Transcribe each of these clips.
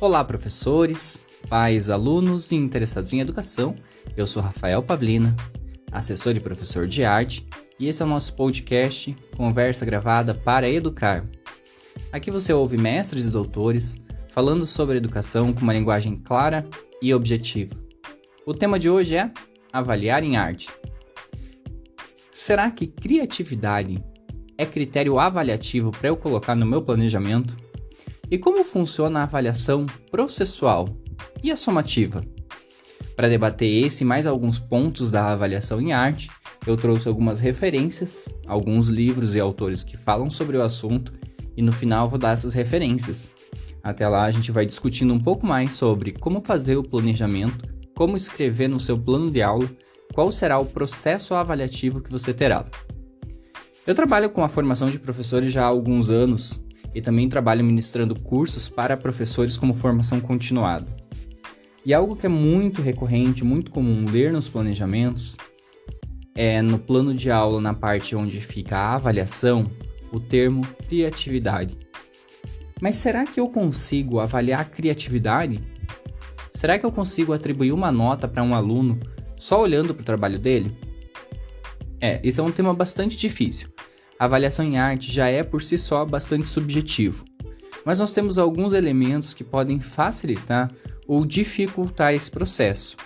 Olá, professores, pais, alunos e interessados em educação. Eu sou Rafael Pavlina, assessor e professor de arte, e esse é o nosso podcast Conversa Gravada para Educar. Aqui você ouve mestres e doutores falando sobre educação com uma linguagem clara e objetiva. O tema de hoje é avaliar em arte. Será que criatividade é critério avaliativo para eu colocar no meu planejamento? E como funciona a avaliação processual e a somativa? Para debater esse e mais alguns pontos da avaliação em arte, eu trouxe algumas referências, alguns livros e autores que falam sobre o assunto, e no final vou dar essas referências. Até lá a gente vai discutindo um pouco mais sobre como fazer o planejamento, como escrever no seu plano de aula, qual será o processo avaliativo que você terá. Eu trabalho com a formação de professores já há alguns anos e também trabalho ministrando cursos para professores como formação continuada. E algo que é muito recorrente, muito comum ler nos planejamentos, é no plano de aula, na parte onde fica a avaliação, o termo criatividade. Mas será que eu consigo avaliar a criatividade? Será que eu consigo atribuir uma nota para um aluno só olhando para o trabalho dele? Esse é um tema bastante difícil. A avaliação em arte já é por si só bastante subjetivo, mas nós temos alguns elementos que podem facilitar ou dificultar esse processo.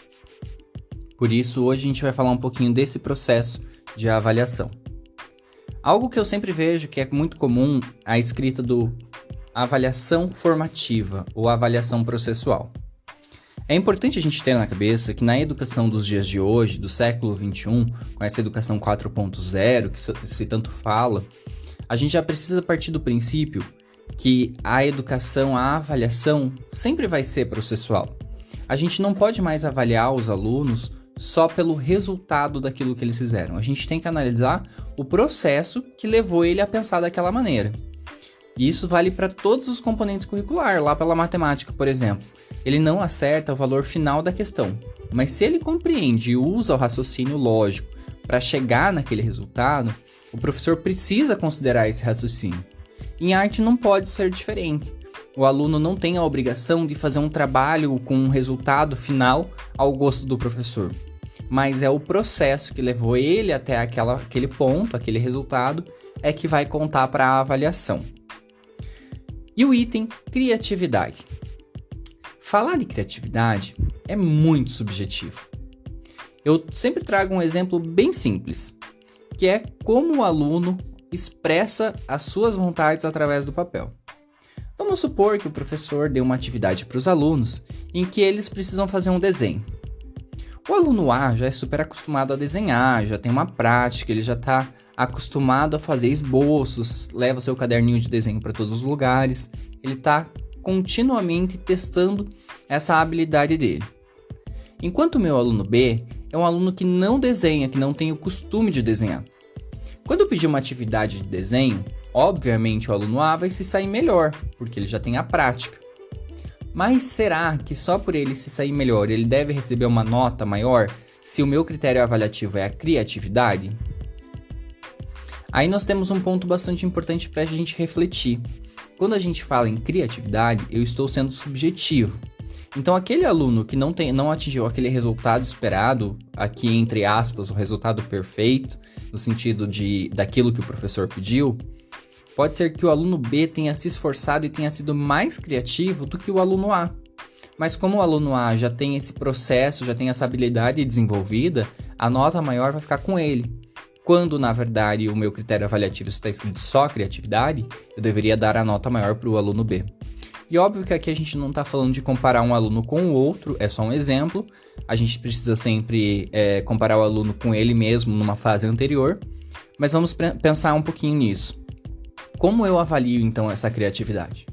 Por isso, hoje a gente vai falar um pouquinho desse processo de avaliação. Algo que eu sempre vejo que é muito comum, a escrita do avaliação formativa ou avaliação processual. É importante a gente ter na cabeça que na educação dos dias de hoje, do século XXI, com essa educação 4.0 que se tanto fala, a gente já precisa partir do princípio que a educação, a avaliação, sempre vai ser processual. A gente não pode mais avaliar os alunos só pelo resultado daquilo que eles fizeram. A gente tem que analisar o processo que levou ele a pensar daquela maneira. E isso vale para todos os componentes curriculares, lá pela matemática, por exemplo. Ele não acerta o valor final da questão, mas se ele compreende e usa o raciocínio lógico para chegar naquele resultado, o professor precisa considerar esse raciocínio. Em arte não pode ser diferente. O aluno não tem a obrigação de fazer um trabalho com um resultado final ao gosto do professor, mas é o processo que levou ele até aquele ponto, aquele resultado, é que vai contar para a avaliação. E o item criatividade. Falar de criatividade é muito subjetivo. Eu sempre trago um exemplo bem simples, que é como o aluno expressa as suas vontades através do papel. Vamos supor que o professor dê uma atividade para os alunos em que eles precisam fazer um desenho. O aluno A já é super acostumado a desenhar, já tem uma prática, ele já está acostumado a fazer esboços, leva o seu caderninho de desenho para todos os lugares, ele está continuamente testando essa habilidade dele. Enquanto o meu aluno B é um aluno que não desenha, que não tem o costume de desenhar. Quando eu pedir uma atividade de desenho, obviamente o aluno A vai se sair melhor, porque ele já tem a prática. Mas será que só por ele se sair melhor ele deve receber uma nota maior se o meu critério avaliativo é a criatividade? Aí nós temos um ponto bastante importante para a gente refletir. Quando a gente fala em criatividade, eu estou sendo subjetivo. Então aquele aluno que não atingiu aquele resultado esperado, aqui entre aspas, o resultado perfeito, no sentido daquilo que o professor pediu, pode ser que o aluno B tenha se esforçado e tenha sido mais criativo do que o aluno A. Mas como o aluno A já tem esse processo, já tem essa habilidade desenvolvida, a nota maior vai ficar com ele. Quando, na verdade, o meu critério avaliativo está escrito só criatividade, eu deveria dar a nota maior para o aluno B. E óbvio que aqui a gente não está falando de comparar um aluno com o outro, é só um exemplo. A gente precisa sempre comparar o aluno com ele mesmo numa fase anterior. Mas vamos pensar um pouquinho nisso. Como eu avalio, então, essa criatividade?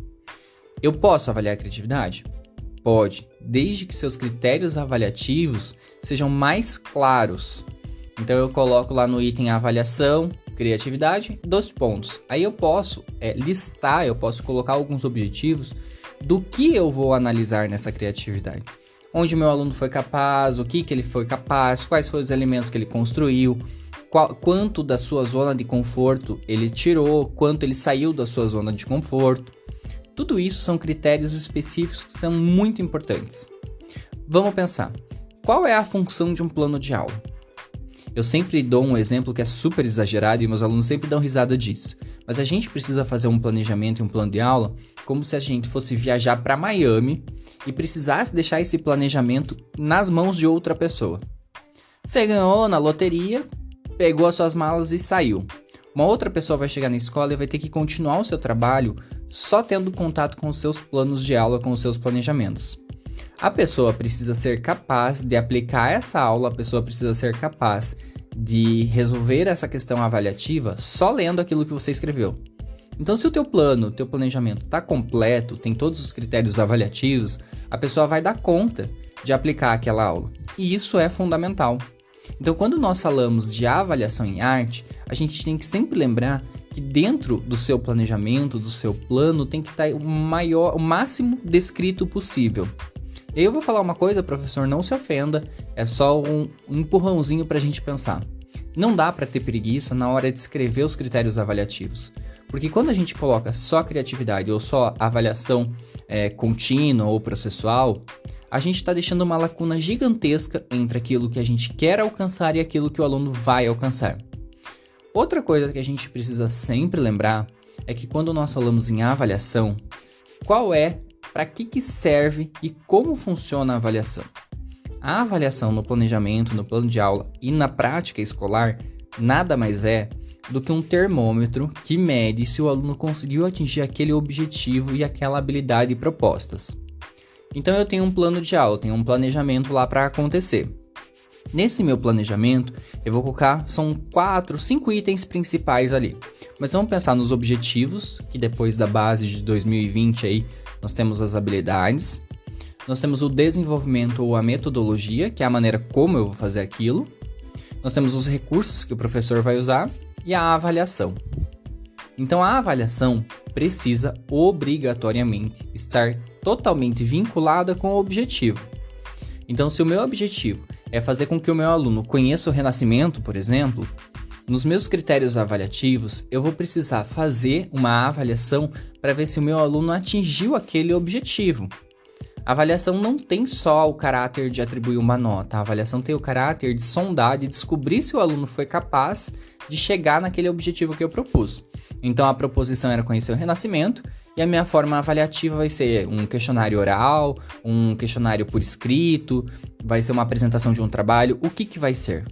Eu posso avaliar a criatividade? Pode, desde que seus critérios avaliativos sejam mais claros. Então eu coloco lá no item avaliação, criatividade, 2 pontos. Aí eu posso listar, eu posso colocar alguns objetivos do que eu vou analisar nessa criatividade. Onde meu aluno foi capaz, o que ele foi capaz, quais foram os elementos que ele construiu, quanto da sua zona de conforto ele tirou, quanto ele saiu da sua zona de conforto. Tudo isso são critérios específicos que são muito importantes. Vamos pensar, qual é a função de um plano de aula? Eu sempre dou um exemplo que é super exagerado e meus alunos sempre dão risada disso. Mas a gente precisa fazer um planejamento e um plano de aula como se a gente fosse viajar para Miami e precisasse deixar esse planejamento nas mãos de outra pessoa. Você ganhou na loteria, pegou as suas malas e saiu. Uma outra pessoa vai chegar na escola e vai ter que continuar o seu trabalho só tendo contato com os seus planos de aula, com os seus planejamentos. A pessoa precisa ser capaz de aplicar essa aula, a pessoa precisa ser capaz de resolver essa questão avaliativa só lendo aquilo que você escreveu. Então, se o teu plano, o teu planejamento está completo, tem todos os critérios avaliativos, a pessoa vai dar conta de aplicar aquela aula. E isso é fundamental. Então, quando nós falamos de avaliação em arte, a gente tem que sempre lembrar que dentro do seu planejamento, do seu plano, tem que estar o máximo descrito possível. E aí eu vou falar uma coisa, professor, não se ofenda, é só um empurrãozinho para a gente pensar. Não dá para ter preguiça na hora de escrever os critérios avaliativos. Porque quando a gente coloca só criatividade ou só avaliação contínua ou processual, a gente está deixando uma lacuna gigantesca entre aquilo que a gente quer alcançar e aquilo que o aluno vai alcançar. Outra coisa que a gente precisa sempre lembrar é que quando nós falamos em avaliação, para que serve e como funciona a avaliação? A avaliação no planejamento, no plano de aula e na prática escolar nada mais é do que um termômetro que mede se o aluno conseguiu atingir aquele objetivo e aquela habilidade propostas. Então eu tenho um plano de aula, tenho um planejamento lá para acontecer. Nesse meu planejamento, eu vou colocar, são 4, 5 itens principais ali. Mas vamos pensar nos objetivos, que depois da base de 2020 aí, nós temos as habilidades, nós temos o desenvolvimento ou a metodologia, que é a maneira como eu vou fazer aquilo, nós temos os recursos que o professor vai usar e a avaliação. Então a avaliação precisa obrigatoriamente estar totalmente vinculada com o objetivo. Então se o meu objetivo é fazer com que o meu aluno conheça o Renascimento, por exemplo, nos meus critérios avaliativos, eu vou precisar fazer uma avaliação para ver se o meu aluno atingiu aquele objetivo. A avaliação não tem só o caráter de atribuir uma nota, a avaliação tem o caráter de sondar, de descobrir se o aluno foi capaz de chegar naquele objetivo que eu propus. Então a proposição era conhecer o Renascimento e a minha forma avaliativa vai ser um questionário oral, um questionário por escrito, vai ser uma apresentação de um trabalho. O que vai ser?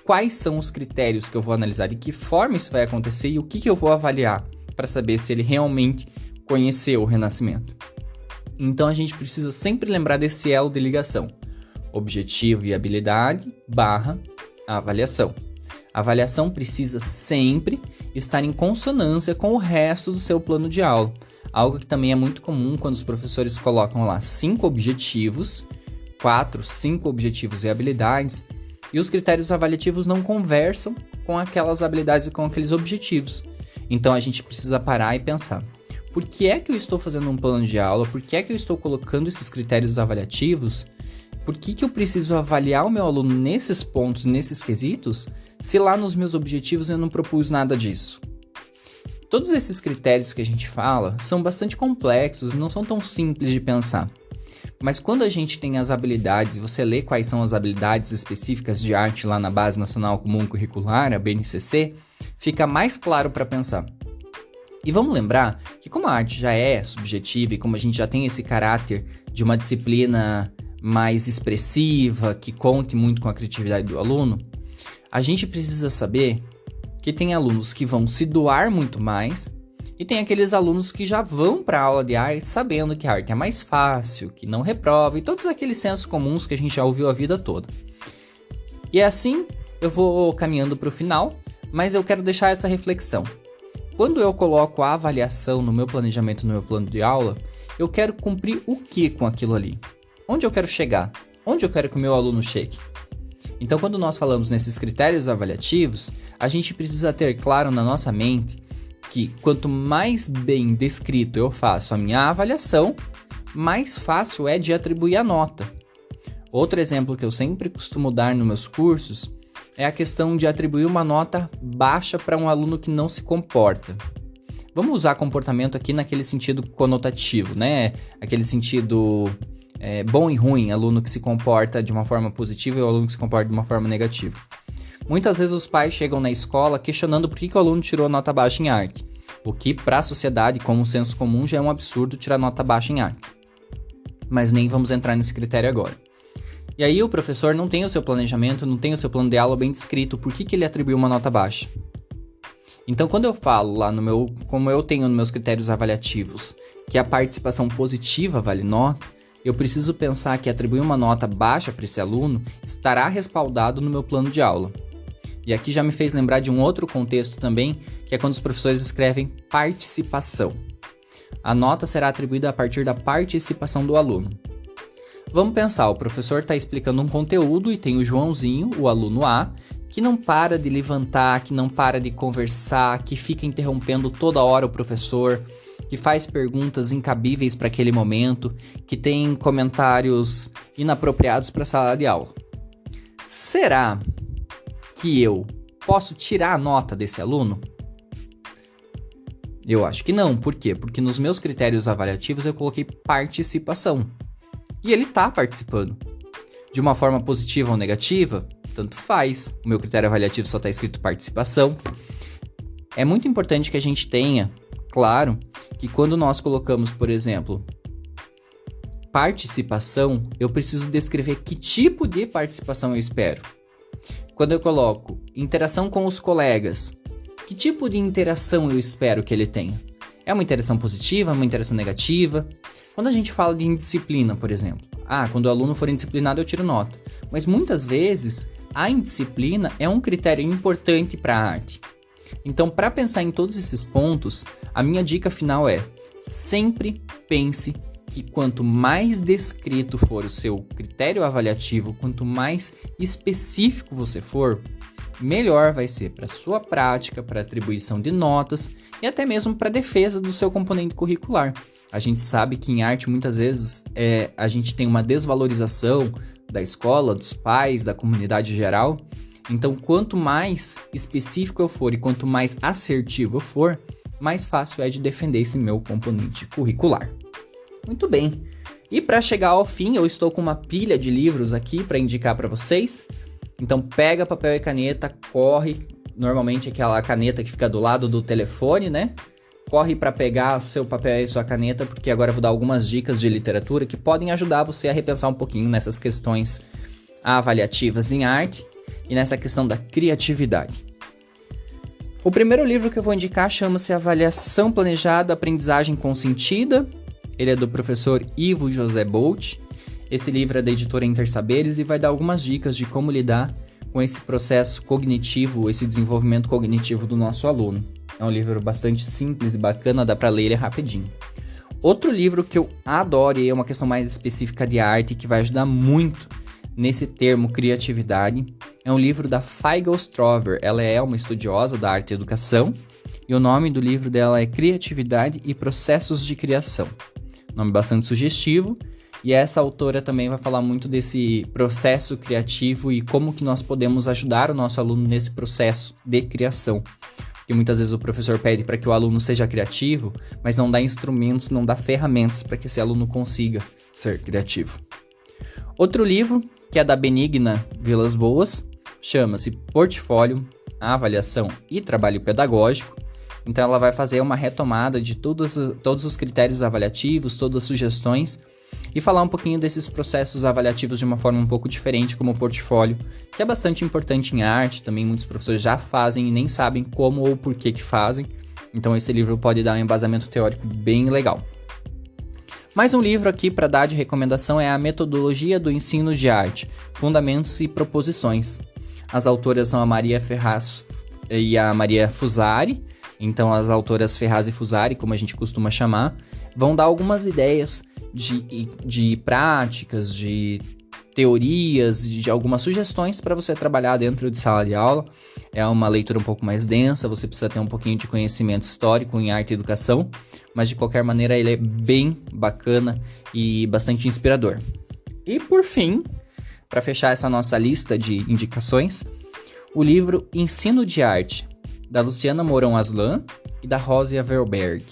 Quais são os critérios que eu vou analisar, de que forma isso vai acontecer e o que eu vou avaliar para saber se ele realmente conheceu o Renascimento. Então a gente precisa sempre lembrar desse elo de ligação, objetivo e habilidade / avaliação. A avaliação precisa sempre estar em consonância com o resto do seu plano de aula, algo que também é muito comum quando os professores colocam lá 5 objetivos, 5 objetivos e habilidades, e os critérios avaliativos não conversam com aquelas habilidades e com aqueles objetivos. Então a gente precisa parar e pensar, por que é que eu estou fazendo um plano de aula? Por que é que eu estou colocando esses critérios avaliativos? Por que eu preciso avaliar o meu aluno nesses pontos, nesses quesitos, se lá nos meus objetivos eu não propus nada disso? Todos esses critérios que a gente fala são bastante complexos e não são tão simples de pensar. Mas quando a gente tem as habilidades, e você lê quais são as habilidades específicas de arte lá na Base Nacional Comum Curricular, a BNCC, fica mais claro para pensar. E vamos lembrar que como a arte já é subjetiva e como a gente já tem esse caráter de uma disciplina mais expressiva, que conte muito com a criatividade do aluno, a gente precisa saber que tem alunos que vão se doar muito mais e tem aqueles alunos que já vão para a aula de arte sabendo que a arte é mais fácil, que não reprova e todos aqueles sensos comuns que a gente já ouviu a vida toda. E assim eu vou caminhando para o final, mas eu quero deixar essa reflexão. Quando eu coloco a avaliação no meu planejamento, no meu plano de aula, eu quero cumprir o que com aquilo ali? Onde eu quero chegar? Onde eu quero que o meu aluno chegue? Então, quando nós falamos nesses critérios avaliativos, a gente precisa ter claro na nossa mente que quanto mais bem descrito eu faço a minha avaliação, mais fácil é de atribuir a nota. Outro exemplo que eu sempre costumo dar nos meus cursos é a questão de atribuir uma nota baixa para um aluno que não se comporta. Vamos usar comportamento aqui naquele sentido conotativo, né? Aquele sentido bom e ruim, aluno que se comporta de uma forma positiva e o aluno que se comporta de uma forma negativa. Muitas vezes os pais chegam na escola questionando por que o aluno tirou nota baixa em arte, o que para a sociedade, como senso comum, já é um absurdo tirar nota baixa em arte. Mas nem vamos entrar nesse critério agora. E aí o professor não tem o seu planejamento, não tem o seu plano de aula bem descrito, por que ele atribuiu uma nota baixa. Então quando eu falo lá como eu tenho nos meus critérios avaliativos, que a participação positiva vale nota, eu preciso pensar que atribuir uma nota baixa para esse aluno estará respaldado no meu plano de aula. E aqui já me fez lembrar de um outro contexto também, que é quando os professores escrevem participação. A nota será atribuída a partir da participação do aluno. Vamos pensar, o professor está explicando um conteúdo e tem o Joãozinho, o aluno A, que não para de levantar, que não para de conversar, que fica interrompendo toda hora o professor, que faz perguntas incabíveis para aquele momento, que tem comentários inapropriados para a sala de aula. Será que eu posso tirar a nota desse aluno? Eu acho que não. Por quê? Porque nos meus critérios avaliativos eu coloquei participação. E ele está participando. De uma forma positiva ou negativa, tanto faz. O meu critério avaliativo só está escrito participação. É muito importante que a gente tenha, claro, que quando nós colocamos, por exemplo, participação, eu preciso descrever que tipo de participação eu espero. Quando eu coloco interação com os colegas, que tipo de interação eu espero que ele tenha? É uma interação positiva, uma interação negativa? Quando a gente fala de indisciplina, por exemplo, quando o aluno for indisciplinado eu tiro nota. Mas muitas vezes a indisciplina é um critério importante para a arte. Então, para pensar em todos esses pontos, a minha dica final é: sempre pense que quanto mais descrito for o seu critério avaliativo, quanto mais específico você for, melhor vai ser para a sua prática, para a atribuição de notas e até mesmo para a defesa do seu componente curricular. A gente sabe que em arte muitas vezes a gente tem uma desvalorização da escola, dos pais, da comunidade geral. Então, quanto mais específico eu for e quanto mais assertivo eu for, mais fácil é de defender esse meu componente curricular. Muito bem. E para chegar ao fim, eu estou com uma pilha de livros aqui para indicar para vocês. Então, pega papel e caneta, corre. Normalmente aquela caneta que fica do lado do telefone, né? Corre para pegar seu papel e sua caneta, porque agora eu vou dar algumas dicas de literatura que podem ajudar você a repensar um pouquinho nessas questões avaliativas em arte e nessa questão da criatividade. O primeiro livro que eu vou indicar chama-se Avaliação Planejada, Aprendizagem Consentida. Ele é do professor Ivo José Bolt. Esse livro é da editora Intersaberes e vai dar algumas dicas de como lidar com esse processo cognitivo, esse desenvolvimento cognitivo do nosso aluno. É um livro bastante simples e bacana, dá para ler ele rapidinho. Outro livro que eu adoro e é uma questão mais específica de arte que vai ajudar muito nesse termo criatividade é um livro da Feigl Strover. Ela é uma estudiosa da arte e educação e o nome do livro dela é Criatividade e Processos de Criação. Nome bastante sugestivo. E essa autora também vai falar muito desse processo criativo e como que nós podemos ajudar o nosso aluno nesse processo de criação. Porque muitas vezes o professor pede para que o aluno seja criativo, mas não dá instrumentos, não dá ferramentas para que esse aluno consiga ser criativo. Outro livro, que é da Benigna Vilas Boas, chama-se Portfólio, Avaliação e Trabalho Pedagógico. Então ela vai fazer uma retomada de todos os critérios avaliativos, todas as sugestões, e falar um pouquinho desses processos avaliativos de uma forma um pouco diferente, como o portfólio, que é bastante importante em arte, também muitos professores já fazem e nem sabem como ou por que fazem, então esse livro pode dar um embasamento teórico bem legal. Mais um livro aqui para dar de recomendação é A Metodologia do Ensino de Arte, Fundamentos e Proposições. As autoras são a Maria Ferraz e a Maria Fusari, então as autoras Ferraz e Fusari, como a gente costuma chamar, vão dar algumas ideias de práticas, de teorias, de algumas sugestões para você trabalhar dentro de sala de aula. É uma leitura um pouco mais densa, você precisa ter um pouquinho de conhecimento histórico em arte e educação, mas de qualquer maneira ele é bem bacana e bastante inspirador. E por fim, para fechar essa nossa lista de indicações, o livro Ensino de Arte, da Luciana Mourão Aslan e da Rosia Verberg.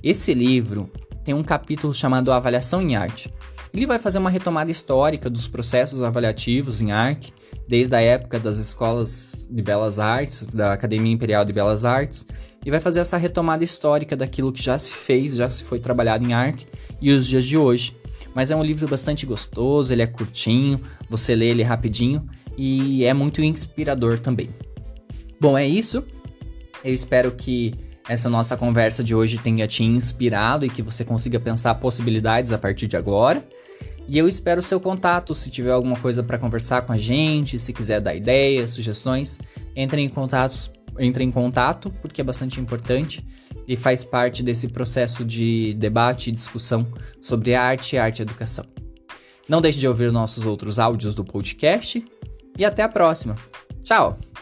Esse livro tem um capítulo chamado Avaliação em Arte. Ele vai fazer uma retomada histórica dos processos avaliativos em arte, desde a época das escolas de belas artes, da Academia Imperial de Belas Artes, e vai fazer essa retomada histórica daquilo que já se fez, já se foi trabalhado em arte e os dias de hoje. Mas é um livro bastante gostoso, ele é curtinho, você lê ele rapidinho e é muito inspirador também. Bom, é isso. Eu espero que essa nossa conversa de hoje tenha te inspirado e que você consiga pensar possibilidades a partir de agora. E eu espero o seu contato, se tiver alguma coisa para conversar com a gente, se quiser dar ideias, sugestões, entre em contato, porque é bastante importante e faz parte desse processo de debate e discussão sobre arte e educação. Não deixe de ouvir nossos outros áudios do podcast e até a próxima. Tchau!